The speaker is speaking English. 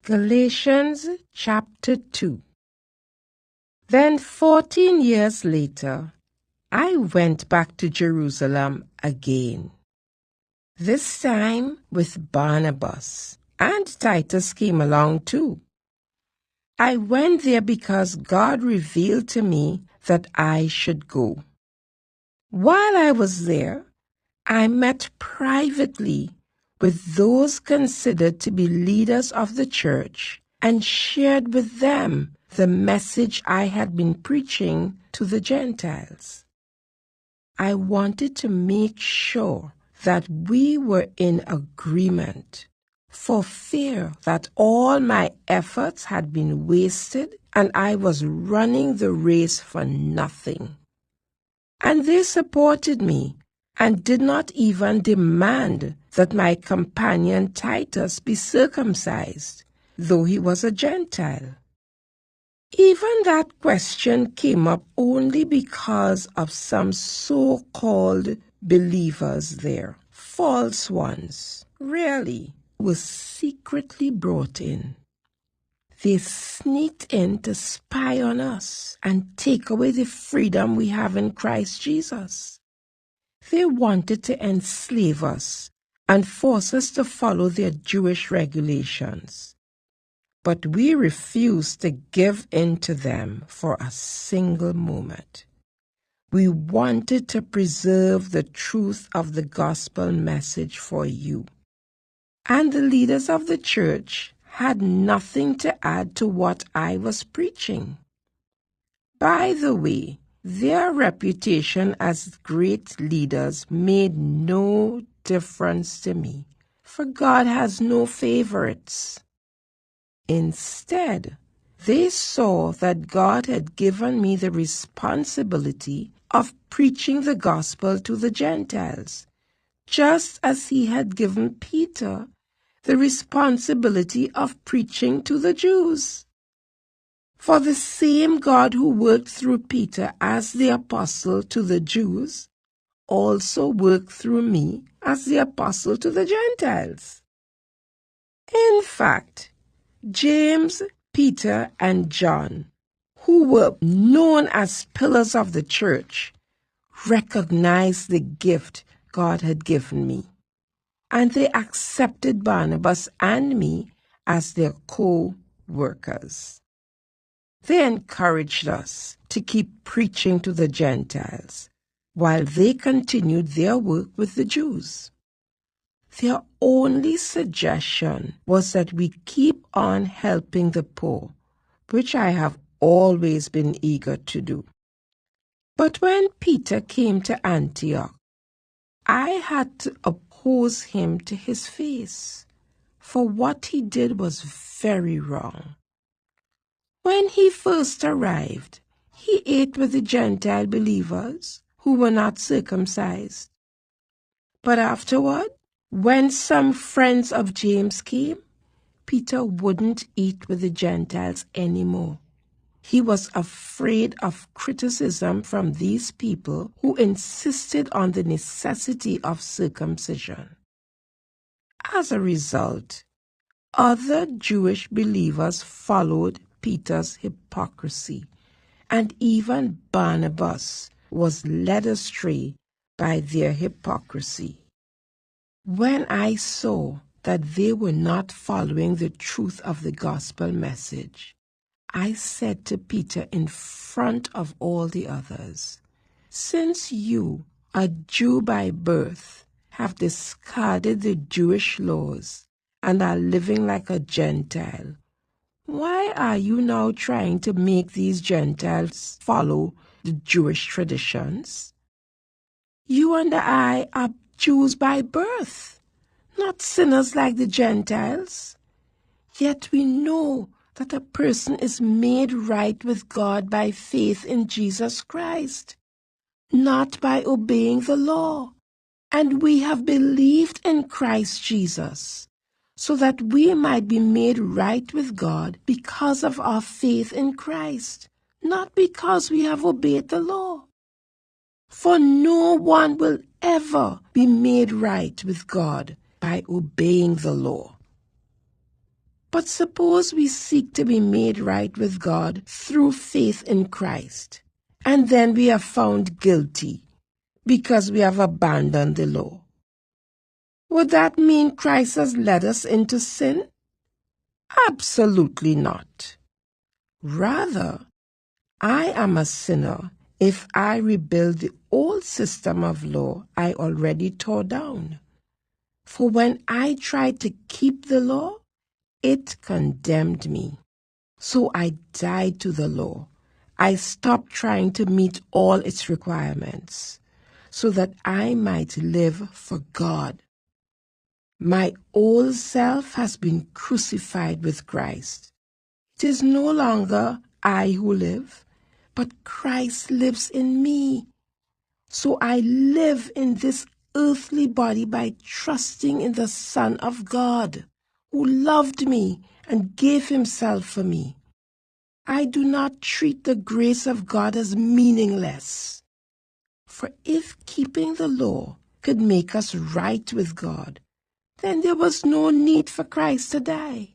Galatians chapter 2. Then 14 years later, I went back to Jerusalem again, this time with Barnabas, and Titus came along too. I went there because God revealed to me that I should go. While I was there, I met privately with those considered to be leaders of the church and shared with them the message I had been preaching to the Gentiles. I wanted to make sure that we were in agreement, for fear that all my efforts had been wasted and I was running the race for nothing. And they supported me and did not even demand that my companion Titus be circumcised, though he was a Gentile. Even that question came up only because of some so-called believers there, false ones, really, were secretly brought in. They sneaked in to spy on us and take away the freedom we have in Christ Jesus. They wanted to enslave us and force us to follow their Jewish regulations. But we refused to give in to them for a single moment. We wanted to preserve the truth of the gospel message for you. And the leaders of the church had nothing to add to what I was preaching. By the way, their reputation as great leaders made no difference to me, for God has no favorites. Instead, they saw that God had given me the responsibility of preaching the gospel to the Gentiles, just as he had given Peter the responsibility of preaching to the Jews. For the same God who worked through Peter as the apostle to the Jews also worked through me as the apostle to the Gentiles. In fact, James, Peter, and John, who were known as pillars of the church, recognized the gift God had given me, and they accepted Barnabas and me as their co-workers. They encouraged us to keep preaching to the Gentiles while they continued their work with the Jews. Their only suggestion was that we keep on helping the poor, which I have always been eager to do. But when Peter came to Antioch, I had to oppose him to his face, for what he did was very wrong. When he first arrived, he ate with the Gentile believers who were not circumcised. But afterward, when some friends of James came, Peter wouldn't eat with the Gentiles anymore. He was afraid of criticism from these people who insisted on the necessity of circumcision. As a result, other Jewish believers followed Peter's hypocrisy, and even Barnabas was led astray by their hypocrisy. When I saw that they were not following the truth of the gospel message, I said to Peter in front of all the others, "Since you, a Jew by birth, have discarded the Jewish laws and are living like a Gentile, why are you now trying to make these Gentiles follow the Jewish traditions? You and I are Jews by birth, not sinners like the Gentiles. Yet we know that a person is made right with God by faith in Jesus Christ, not by obeying the law. And we have believed in Christ Jesus, so that we might be made right with God because of our faith in Christ, not because we have obeyed the law. For no one will ever be made right with God by obeying the law." But suppose we seek to be made right with God through faith in Christ, and then we are found guilty because we have abandoned the law. Would that mean Christ has led us into sin? Absolutely not. Rather, I am a sinner if I rebuild the old system of law I already tore down. For when I tried to keep the law, it condemned me. So I died to the law. I stopped trying to meet all its requirements so that I might live for God. My old self has been crucified with Christ. It is no longer I who live, but Christ lives in me. So I live in this earthly body by trusting in the Son of God, who loved me and gave himself for me. I do not treat the grace of God as meaningless. For if keeping the law could make us right with God, then there was no need for Christ to die.